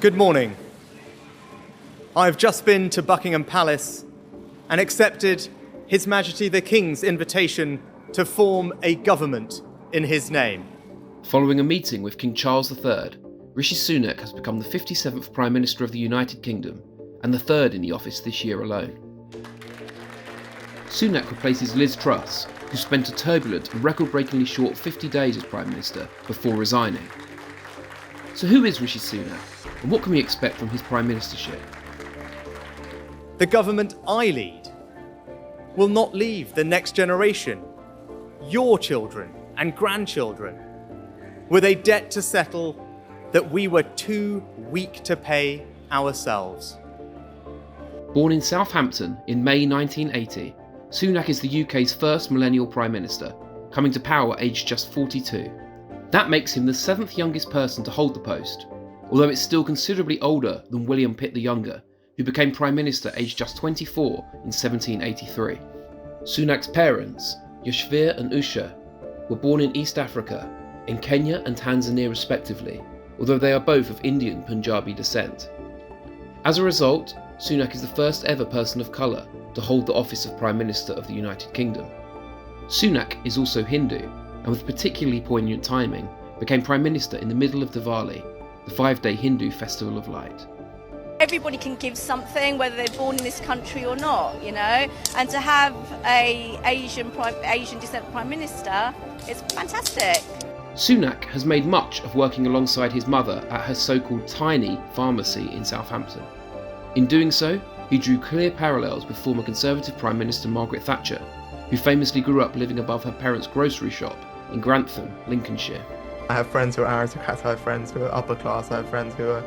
Good morning. I've just been to Buckingham Palace and accepted His Majesty the King's invitation to form a government in his name. Following a meeting with King Charles III, Rishi Sunak has become the 57th Prime Minister of the United Kingdom and the third in the office this year alone. Sunak replaces Liz Truss, who spent a turbulent and record-breakingly short 50 days as Prime Minister before resigning. So who is Rishi Sunak, and what can we expect from his Prime Ministership? The government I lead will not leave the next generation, your children and grandchildren, with a debt to settle that we were too weak to pay ourselves. Born in Southampton in May 1980, Sunak is the UK's first millennial Prime Minister, coming to power aged just 42. That makes him the 7th youngest person to hold the post, although it's still considerably older than William Pitt the Younger, who became Prime Minister aged just 24 in 1783. Sunak's parents, Yashvir and Usha, were born in East Africa, in Kenya and Tanzania respectively, although they are both of Indian Punjabi descent. As a result, Sunak is the first ever person of colour to hold the office of Prime Minister of the United Kingdom. Sunak is also Hindu, and with particularly poignant timing, became Prime Minister in the middle of Diwali, the 5-day Hindu festival of light. Everybody can give something, whether they're born in this country or not, and to have a Asian descent Prime Minister is fantastic. Sunak has made much of working alongside his mother at her so-called tiny pharmacy in Southampton. In doing so, he drew clear parallels with former Conservative Prime Minister Margaret Thatcher, who famously grew up living above her parents' grocery shop in Grantham, Lincolnshire. I have friends who are aristocrats, I have friends who are upper class, I have friends who are,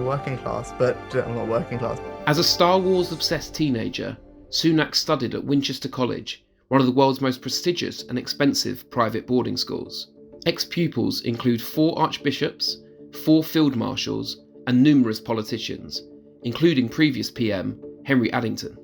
working class, but I'm not working class. As a Star Wars-obsessed teenager, Sunak studied at Winchester College, one of the world's most prestigious and expensive private boarding schools. Ex-pupils include 4 archbishops, 4 field marshals, and numerous politicians, including previous PM Henry Addington.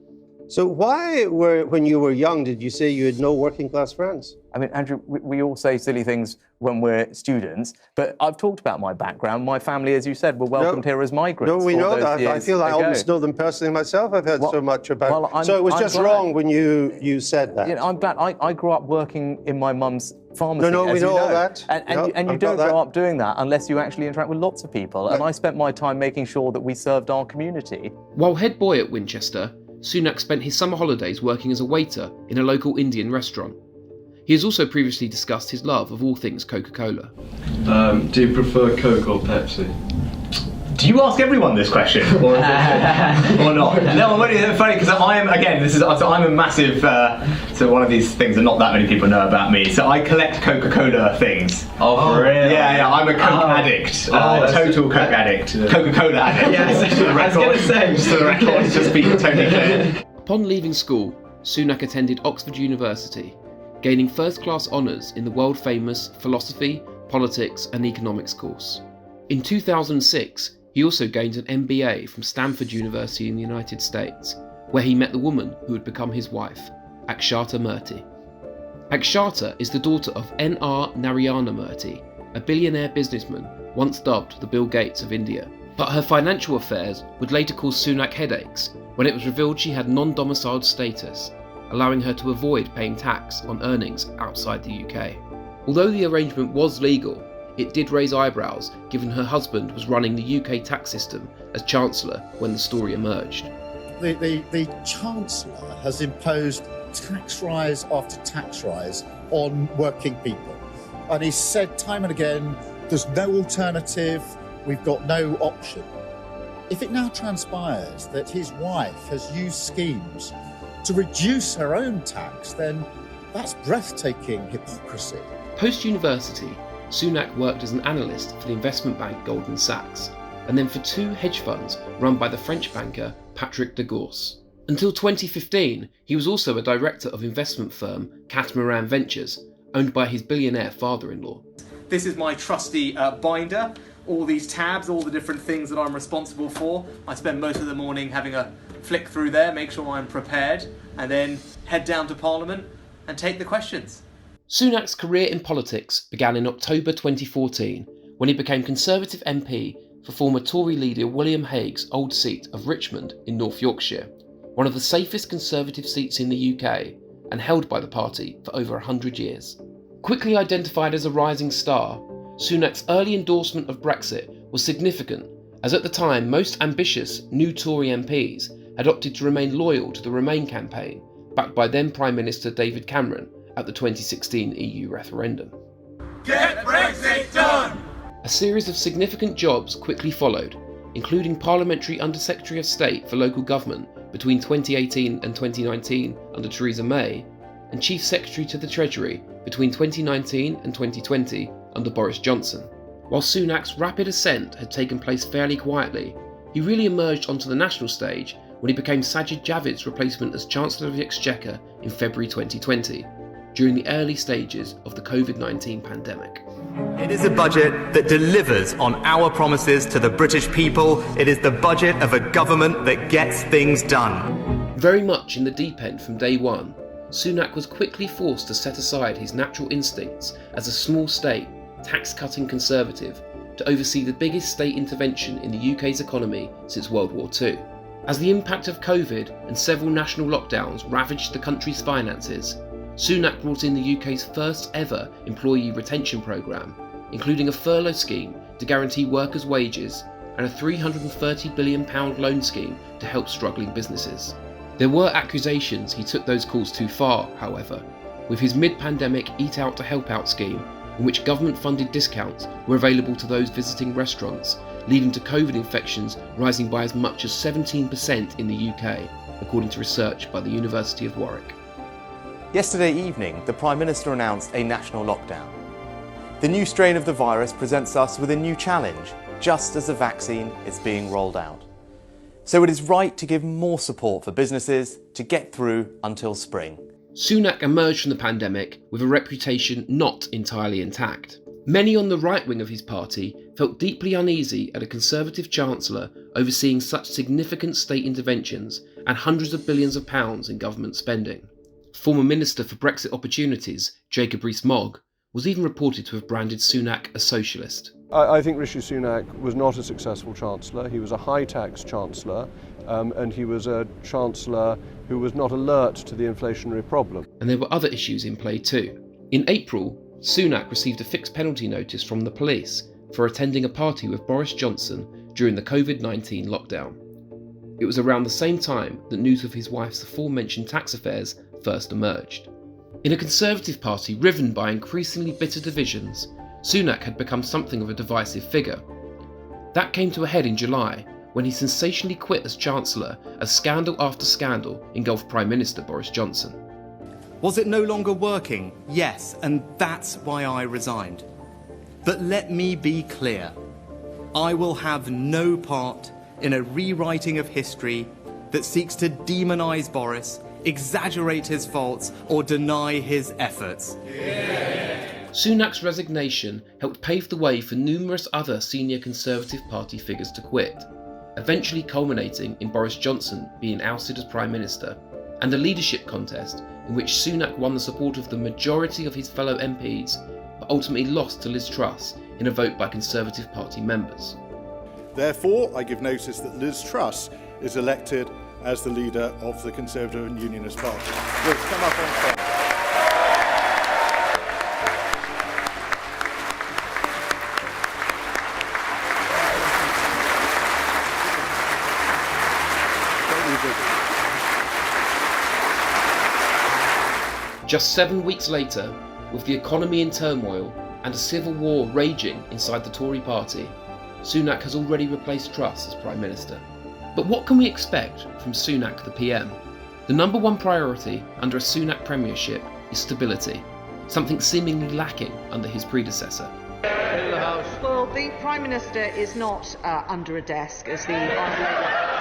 So when you were young, did you say you had no working class friends? I mean, Andrew, we all say silly things when we're students, but I've talked about my background. My family, as you said, were welcomed here as migrants. No, we know that. I feel I ago. almost know them personally myself. I've heard so much about so it was just wrong when you said that. I'm glad. I grew up working in my mum's pharmacy. No, we know all that. And you don't grow up doing that unless you actually interact with lots of people. And I spent my time making sure that we served our community. While head boy at Winchester, Sunak spent his summer holidays working as a waiter in a local Indian restaurant. He has also previously discussed his love of all things Coca-Cola. Do you prefer Coke or Pepsi? Do you ask everyone this question, or not? No, I'm only funny because I am I'm a massive. So one of these things that not that many people know about me. So I collect Coca-Cola things. Oh, really? Yeah. I'm a Coke addict. Total Coke addict. Coca-Cola addict. Yes, just for the record. I was going to say. Just for the record, just be totally clear. Upon leaving school, Sunak attended Oxford University, gaining first-class honours in the world-famous philosophy, politics and economics course. In 2006, he also gained an MBA from Stanford University in the United States, where he met the woman who would become his wife, Akshata Murthy. Akshata is the daughter of N.R. Narayana Murthy, a billionaire businessman once dubbed the Bill Gates of India. But her financial affairs would later cause Sunak headaches when it was revealed she had non-domiciled status, allowing her to avoid paying tax on earnings outside the UK. Although the arrangement was legal, it did raise eyebrows given her husband was running the UK tax system as Chancellor when the story emerged. The Chancellor has imposed tax rise after tax rise on working people. And he's said time and again, there's no alternative, we've got no option. If it now transpires that his wife has used schemes to reduce her own tax, then that's breathtaking hypocrisy. Post-university, Sunak worked as an analyst for the investment bank Goldman Sachs, and then for 2 hedge funds run by the French banker Patrick de Gorse. Until 2015, he was also a director of investment firm Catamaran Ventures, owned by his billionaire father-in-law. This is my trusty binder, all these tabs, all the different things that I'm responsible for. I spend most of the morning having a flick through there, make sure I'm prepared, and then head down to Parliament and take the questions. Sunak's career in politics began in October 2014 when he became Conservative MP for former Tory leader William Hague's old seat of Richmond in North Yorkshire, one of the safest Conservative seats in the UK and held by the party for over 100 years. Quickly identified as a rising star, Sunak's early endorsement of Brexit was significant, as at the time most ambitious new Tory MPs had opted to remain loyal to the Remain campaign, backed by then Prime Minister David Cameron at the 2016 EU referendum. Get Brexit done! A series of significant jobs quickly followed, including Parliamentary Under-Secretary of State for Local Government between 2018 and 2019 under Theresa May, and Chief Secretary to the Treasury between 2019 and 2020 under Boris Johnson. While Sunak's rapid ascent had taken place fairly quietly, he really emerged onto the national stage when he became Sajid Javid's replacement as Chancellor of the Exchequer in February 2020, during the early stages of the COVID-19 pandemic. It is a budget that delivers on our promises to the British people. It is the budget of a government that gets things done. Very much in the deep end from day one, Sunak was quickly forced to set aside his natural instincts as a small state, tax-cutting Conservative to oversee the biggest state intervention in the UK's economy since World War II. As the impact of COVID and several national lockdowns ravaged the country's finances, Sunak brought in the UK's first ever employee retention programme, including a furlough scheme to guarantee workers' wages and a £330 billion loan scheme to help struggling businesses. There were accusations he took those calls too far, however, with his mid-pandemic Eat Out to Help Out scheme, in which government-funded discounts were available to those visiting restaurants, leading to COVID infections rising by as much as 17% in the UK, according to research by the University of Warwick. Yesterday evening, the Prime Minister announced a national lockdown. The new strain of the virus presents us with a new challenge, just as the vaccine is being rolled out. So it is right to give more support for businesses to get through until spring. Sunak emerged from the pandemic with a reputation not entirely intact. Many on the right wing of his party felt deeply uneasy at a Conservative Chancellor overseeing such significant state interventions and hundreds of billions of pounds in government spending. Former Minister for Brexit Opportunities, Jacob Rees-Mogg, was even reported to have branded Sunak a socialist. I think Rishi Sunak was not a successful Chancellor. He was a high-tax Chancellor, and he was a Chancellor who was not alert to the inflationary problem. And there were other issues in play too. In April, Sunak received a fixed penalty notice from the police for attending a party with Boris Johnson during the COVID-19 lockdown. It was around the same time that news of his wife's aforementioned tax affairs first emerged. In a Conservative party riven by increasingly bitter divisions, Sunak had become something of a divisive figure. That came to a head in July when he sensationally quit as Chancellor as scandal after scandal engulfed Prime Minister Boris Johnson. Was it no longer working? Yes, and that's why I resigned. But let me be clear. I will have no part in a rewriting of history that seeks to demonise Boris, exaggerate his faults, or deny his efforts. Sunak's resignation helped pave the way for numerous other senior Conservative Party figures to quit, eventually culminating in Boris Johnson being ousted as Prime Minister, and a leadership contest in which Sunak won the support of the majority of his fellow MPs, but ultimately lost to Liz Truss in a vote by Conservative Party members. Therefore, I give notice that Liz Truss is elected as the leader of the Conservative and Unionist Party. Liz, come up on stage. Just 7 weeks later, with the economy in turmoil and a civil war raging inside the Tory party, Sunak has already replaced Truss as Prime Minister. But what can we expect from Sunak the PM? The number one priority under a Sunak premiership is stability, something seemingly lacking under his predecessor. Well, the Prime Minister is not under a desk, as the Honourable Lady.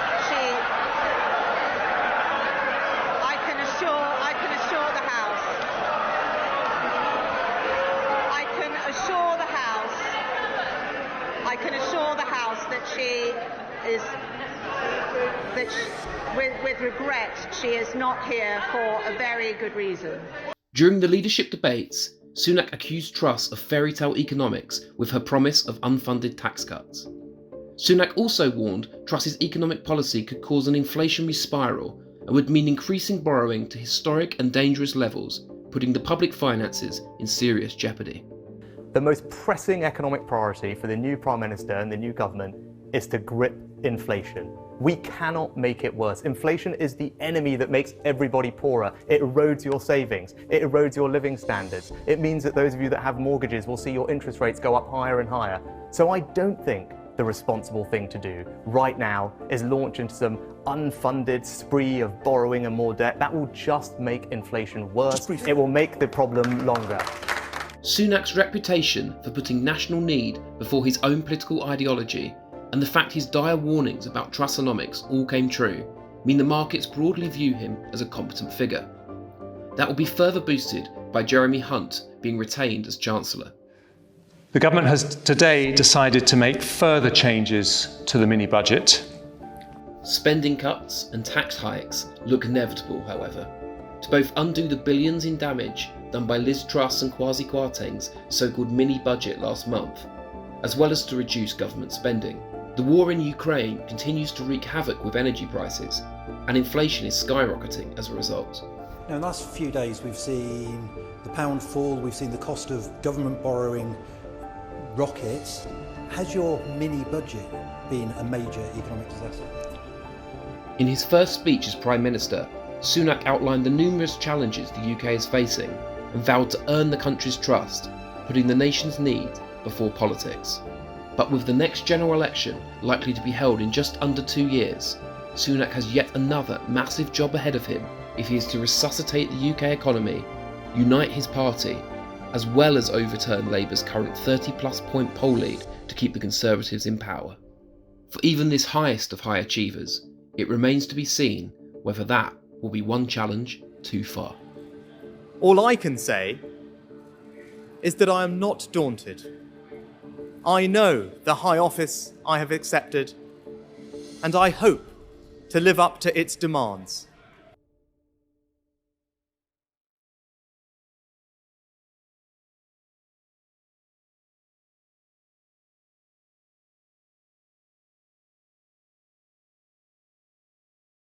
I can assure the House that she is, with regret, she is not here for a very good reason. During the leadership debates, Sunak accused Truss of fairy tale economics with her promise of unfunded tax cuts. Sunak also warned Truss's economic policy could cause an inflationary spiral and would mean increasing borrowing to historic and dangerous levels, putting the public finances in serious jeopardy. The most pressing economic priority for the new Prime Minister and the new government is to grip inflation. We cannot make it worse. Inflation is the enemy that makes everybody poorer. It erodes your savings. It erodes your living standards. It means that those of you that have mortgages will see your interest rates go up higher and higher. So I don't think the responsible thing to do right now is launch into some unfunded spree of borrowing and more debt. That will just make inflation worse. It will make the problem longer. Sunak's reputation for putting national need before his own political ideology and the fact his dire warnings about Trussonomics all came true mean the markets broadly view him as a competent figure. That will be further boosted by Jeremy Hunt being retained as Chancellor. The government has today decided to make further changes to the mini-budget. Spending cuts and tax hikes look inevitable, however, to both undo the billions in damage done by Liz Truss and Kwasi Kwarteng's so-called mini-budget last month, as well as to reduce government spending. The war in Ukraine continues to wreak havoc with energy prices, and inflation is skyrocketing as a result. Now, in the last few days we've seen the pound fall, we've seen the cost of government borrowing rockets. Has your mini-budget been a major economic disaster? In his first speech as Prime Minister, Sunak outlined the numerous challenges the UK is facing and vowed to earn the country's trust, putting the nation's needs before politics. But with the next general election likely to be held in just under 2 years, Sunak has yet another massive job ahead of him if he is to resuscitate the UK economy, unite his party, as well as overturn Labour's current 30-plus point poll lead to keep the Conservatives in power. For even this highest of high achievers, it remains to be seen whether that will be one challenge too far. All I can say is that I am not daunted. I know the high office I have accepted, and I hope to live up to its demands.